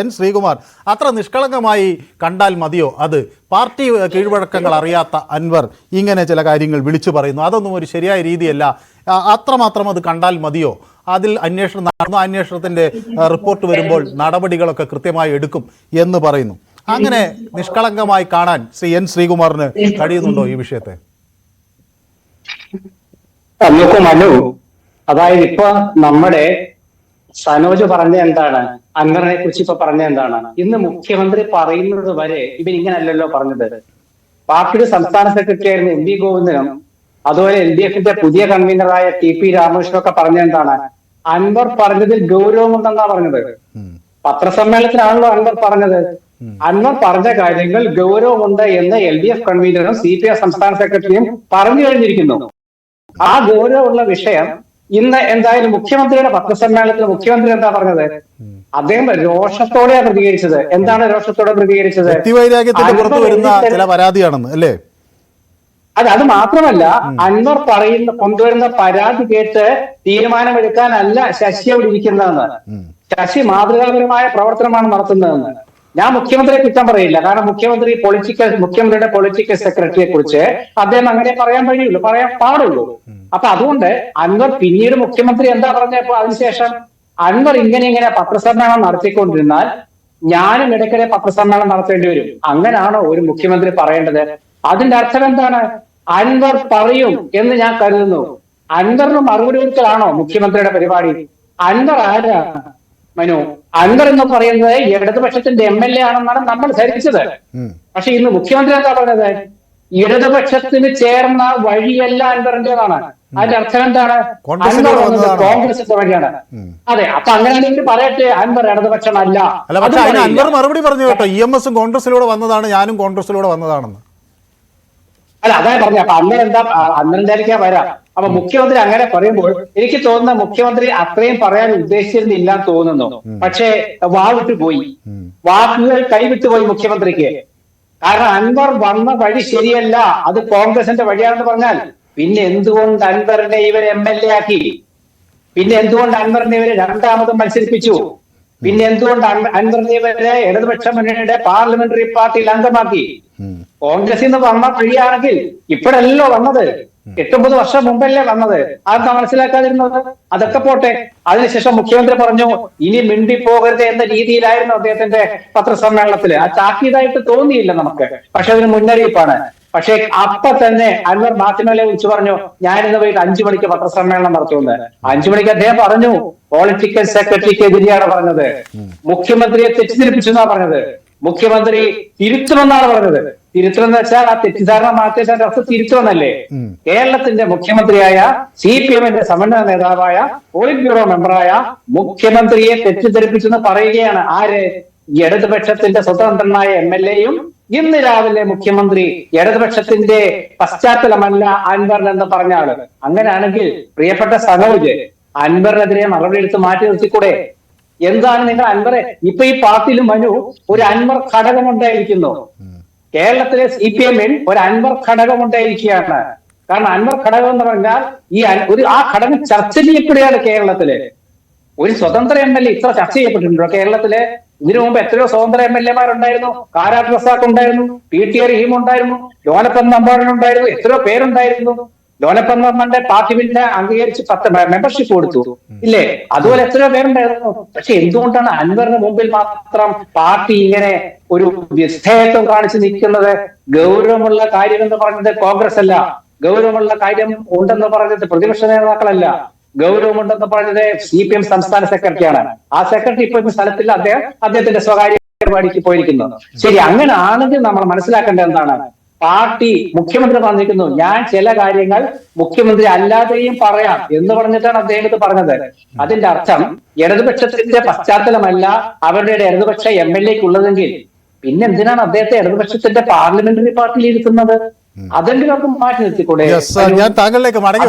N Sreekumar അത്ര നിഷ്കളങ്കമായി കണ്ടാൽ മതിയോ? അത് പാർട്ടി കീഴ്വഴക്കങ്ങൾ അറിയാത്ത അൻവർ ഇങ്ങനെ ചില കാര്യങ്ങൾ വിളിച്ചു പറയുന്നു. അതൊന്നും ഒരു ശരിയായ രീതിയല്ല. അത്രമാത്രം അത് കണ്ടാൽ മതിയോ? അതിൽ അന്വേഷണം നടന്നു, അന്വേഷണത്തിൻ്റെ റിപ്പോർട്ട് വരുമ്പോൾ നടപടികളൊക്കെ കൃത്യമായി എടുക്കും എന്ന് പറയുന്നു. അങ്ങനെ നിഷ്കളങ്കമായി കാണാൻ ശ്രീ എൻ ശ്രീകുമാറിന് കഴിയുന്നുണ്ടോ ഈ വിഷയത്തെ? അതായത് ഇപ്പൊ നമ്മുടെ സനോജ് പറഞ്ഞ എന്താണ്, അൻവറിനെ കുറിച്ച് ഇപ്പൊ പറഞ്ഞ എന്താണ്, ഇന്ന് മുഖ്യമന്ത്രി പറയുന്നത് വരെ ഇവൻ ഇങ്ങനല്ലല്ലോ പറഞ്ഞത്. പാർട്ടിയുടെ സംസ്ഥാന സെക്രട്ടറി ആയിരുന്ന എം വി ഗോവിന്ദനും അതുപോലെ LDF-ന്റെ പുതിയ കൺവീനറായ TP രാമകൃഷ്ണനൊക്കെ പറഞ്ഞ എന്താണ്, അൻവർ പറഞ്ഞതിൽ ഗൗരവമുണ്ടെന്നാ പറഞ്ഞത്. പത്രസമ്മേളനത്തിലാണല്ലോ അൻവർ പറഞ്ഞത്. അൻവർ പറഞ്ഞ കാര്യങ്ങൾ ഗൗരവമുണ്ട് എന്ന് LDF കൺവീനറും CPI സംസ്ഥാന സെക്രട്ടറിയും പറഞ്ഞു കഴിഞ്ഞിരിക്കുന്നു. ആ ഗൗരവമുള്ള വിഷയം ഇന്ന് എന്തായാലും മുഖ്യമന്ത്രിയുടെ പത്രസമ്മേളനത്തിൽ മുഖ്യമന്ത്രി എന്താ പറഞ്ഞത്? അദ്ദേഹം രോഷത്തോടെയാണ് പ്രതികരിച്ചത്. എന്താണ് രോഷത്തോടെ പ്രതികരിച്ചത്? പുറത്തു വരുന്ന ചില പരാതിയാണെന്ന് അല്ലേ? അത് മാത്രമല്ല, അൻവർ കൊണ്ടുവരുന്ന പരാതി കേട്ട് തീരുമാനമെടുക്കാനല്ല ശശി അവിടെ ഇരിക്കുന്നതെന്ന്. ശശി മാതൃകാപരമായ പ്രവർത്തനമാണ് നടത്തുന്നതെന്ന്. ഞാൻ മുഖ്യമന്ത്രിയെ കുറ്റം പറയില്ല, കാരണം മുഖ്യമന്ത്രിയുടെ പൊളിറ്റിക്കൽ സെക്രട്ടറിയെ കുറിച്ച് അദ്ദേഹം അങ്ങനെ പറയാൻ പാടുള്ളൂ. അപ്പൊ അതുകൊണ്ട് അൻവർ പിന്നീട് മുഖ്യമന്ത്രി എന്താ പറഞ്ഞപ്പോ അതിനുശേഷം അൻവർ ഇങ്ങനെ പത്രസമ്മേളനം നടത്തിക്കൊണ്ടിരുന്നാൽ ഞാനും ഇടയ്ക്കിടെ പത്രസമ്മേളനം നടത്തേണ്ടി വരും. അങ്ങനെയാണോ ഒരു മുഖ്യമന്ത്രി പറയേണ്ടത്? അതിന്റെ അർത്ഥം എന്താണ്? അൻവർ പറയും എന്ന് ഞാൻ കരുതുന്നു. അൻവറിന് മറുപടി കൊടുക്കലാണോ മുഖ്യമന്ത്രിയുടെ പരിപാടി? അൻവർ ആരാ മനു? അൻവർ എന്ന് പറയുന്നത് ഇടതുപക്ഷത്തിന്റെ MLA ആണെന്നാണ് നമ്മൾ ധരിച്ചത്. പക്ഷെ ഇന്ന് മുഖ്യമന്ത്രി എന്താ പറഞ്ഞത്? ഇടതുപക്ഷത്തിന് ചേർന്ന വഴിയല്ല അൻവറിന്റേതാണ്. അതിന്റെ അർത്ഥം എന്താണ്? അൻവർ വന്നത് കോൺഗ്രസിന്റെ വഴിയാണ്. അതെ, അപ്പൊ അങ്ങനെയാണെങ്കിൽ പറയട്ടെ, അൻവർ ഇടതുപക്ഷമല്ല. അൻവർ മറുപടി പറഞ്ഞു കേട്ടോ, EMS കോൺഗ്രസിലൂടെ വന്നതാണ്, ഞാനും കോൺഗ്രസിലൂടെ വന്നതാണെന്ന്. അല്ല, അതാ പറഞ്ഞു. അപ്പൊ അന്നേരത്തേക്കാ വരാം. അപ്പൊ മുഖ്യമന്ത്രി അങ്ങനെ പറയുമ്പോൾ എനിക്ക് തോന്നുന്ന മുഖ്യമന്ത്രി അത്രയും പറയാൻ ഉദ്ദേശിച്ചിരുന്നില്ല തോന്നുന്നു. പക്ഷേ വാക്കുകൾ കൈവിട്ടുപോയി മുഖ്യമന്ത്രിക്ക്. കാരണം അൻവർ വന്ന വഴി ശരിയല്ല, അത് കോൺഗ്രസിന്റെ വഴിയാണെന്ന് പറഞ്ഞാൽ പിന്നെ എന്തുകൊണ്ട് അൻവറിനെ ഇവർ MLA ആക്കി? പിന്നെ എന്തുകൊണ്ട് അൻവറിനെ ഇവരെ രണ്ടാമതും മത്സരിപ്പിച്ചു? പിന്നെ എന്തുകൊണ്ട് അൻവറിനെ ഇവരെ ഇടതുപക്ഷ മുന്നണിയുടെ പാർലമെന്ററി പാർട്ടിയിൽ അംഗമാക്കി? കോൺഗ്രസിൽ നിന്ന് വന്ന വഴിയാണെങ്കിൽ ഇപ്പോഴല്ലോ വന്നത്, 8-9 വർഷം മുമ്പല്ലേ വന്നത്. അതെന്താ മനസ്സിലാക്കാതിരുന്നത്? അതൊക്കെ പോട്ടെ. അതിനുശേഷം മുഖ്യമന്ത്രി പറഞ്ഞു ഇനി മിണ്ടിപ്പോകരുത് എന്ന രീതിയിലായിരുന്നു അദ്ദേഹത്തിന്റെ പത്രസമ്മേളനത്തില്. ആ താക്കീതായിട്ട് തോന്നിയില്ല നമുക്ക്, പക്ഷെ അതിന് മുന്നറിയിപ്പാണ്. പക്ഷെ അപ്പൊ തന്നെ അൻവർ മാധ്യമങ്ങളെ വിളിച്ചു പറഞ്ഞു ഞാനിന്ന് പോയിട്ട് 5 മണിക്ക് പത്രസമ്മേളനം നടത്തുമെന്ന്. 5 മണിക്ക് അദ്ദേഹം പറഞ്ഞു പൊളിറ്റിക്കൽ സെക്രട്ടറിക്ക് എതിരെയാണ് പറഞ്ഞത്, മുഖ്യമന്ത്രിയെ തെറ്റിദ്ധരിപ്പിച്ചു എന്നാ പറഞ്ഞത്. മുഖ്യമന്ത്രി തിരുത്തുമെന്നാണ് പറഞ്ഞത്. തിരുത്തണമെന്ന് വെച്ചാൽ ആ തെറ്റിദ്ധാരണ മാറ്റിയ അർത്ഥം തിരുത്തുമെന്നല്ലേ? കേരളത്തിന്റെ മുഖ്യമന്ത്രിയായ CPM-ന്റെ സമന്വയ നേതാവായ പോളിറ്റ് ബ്യൂറോ മെമ്പറായ മുഖ്യമന്ത്രിയെ തെറ്റിദ്ധരിപ്പിച്ചെന്ന് പറയുകയാണ് ആര്? ഇടതുപക്ഷത്തിന്റെ സ്വതന്ത്രനായ MLA-യും ഇന്ന് രാവിലെ മുഖ്യമന്ത്രി ഇടതുപക്ഷത്തിന്റെ പശ്ചാത്തലമല്ല അൻവറിനെന്ന് പറഞ്ഞ ആള്. അങ്ങനെയാണെങ്കിൽ പ്രിയപ്പെട്ട സനോജ്, അൻവറിനെതിരെ മറുപടി എടുത്ത് മാറ്റി നിർത്തിക്കൂടെ? എന്താണ് നിങ്ങൾ അൻവറെ ഇപ്പൊ ഈ പാർട്ടിയിൽ മനു ഒരു അൻവർ ഘടകം ഉണ്ടായിരിക്കുന്നു. കേരളത്തിലെ CPM-ൽ ഒരു അൻവർ ഘടകം ഉണ്ടായിരിക്കുകയാണ്. കാരണം അൻവർ ഘടകം എന്ന് പറഞ്ഞാൽ ആ ഘടകം ചർച്ച ചെയ്യപ്പെടുകയാണ് കേരളത്തില്. ഒരു സ്വതന്ത്ര MLA ഇത്ര ചർച്ച ചെയ്യപ്പെട്ടിട്ടുണ്ടോ കേരളത്തില്? ഇതിനു മുമ്പ് എത്രയോ സ്വതന്ത്ര MLA-മാരുണ്ടായിരുന്നു. കാരാട്ട് റസാഖ് ഉണ്ടായിരുന്നു, PT റഹീം ഉണ്ടായിരുന്നു, ലോനപ്പൻ നമ്പാടൻ ഉണ്ടായിരുന്നു, എത്രയോ പേരുണ്ടായിരുന്നു. ലോനപ്പൻ നമ്പാടന്റെ പാർട്ടി പിന്നെ അംഗീകരിച്ച് 10 മെമ്പർഷിപ്പ് കൊടുത്തു ഇല്ലേ? അതുപോലെ എത്രയോ പേരുണ്ടായിരുന്നു. പക്ഷെ എന്തുകൊണ്ടാണ് അൻവറിന് മുമ്പിൽ മാത്രം പാർട്ടി ഇങ്ങനെ ഒരു വിധേയത്വം കാണിച്ച് നിൽക്കുന്നത്? ഗൗരവമുള്ള കാര്യം എന്ന് പറഞ്ഞത് കോൺഗ്രസ് അല്ല, ഗൗരവമുള്ള കാര്യം ഉണ്ടെന്ന് പറഞ്ഞത് പ്രതിപക്ഷ നേതാക്കളല്ല, ഗൗരവമുണ്ടെന്ന് പറഞ്ഞത് CPM സംസ്ഥാന സെക്രട്ടറിയാണ്. ആ സെക്രട്ടറി ഇപ്പൊ സ്ഥലത്തില്ല, അദ്ദേഹത്തിന്റെ സ്വകാര്യ പരിപാടിക്ക് പോയിരിക്കുന്നു. ശരി, അങ്ങനെ ആണെങ്കിൽ നമ്മൾ മനസ്സിലാക്കേണ്ടത് എന്താണ്? പാർട്ടി മുഖ്യമന്ത്രി പറഞ്ഞിരിക്കുന്നു ഞാൻ ചില കാര്യങ്ങൾ മുഖ്യമന്ത്രി അല്ലാതെയും പറയാം എന്ന് പറഞ്ഞിട്ടാണ് അദ്ദേഹം ഇത് പറഞ്ഞത്. അതിന്റെ അർത്ഥം ഇടതുപക്ഷത്തിന്റെ പശ്ചാത്തലമല്ല അവരുടെ ഇടതുപക്ഷ MLA-ക്ക് ഉള്ളതെങ്കിൽ പിന്നെ എന്തിനാണ് അദ്ദേഹത്തെ ഇടതുപക്ഷത്തിന്റെ പാർലമെന്ററി പാർട്ടിയിൽ ഇരുത്തുന്നത്? അതെങ്കിലും അവർക്ക് മാറ്റി നിർത്തിക്കൂടെ? ഞാൻ താങ്കളിലേക്ക് മടങ്ങി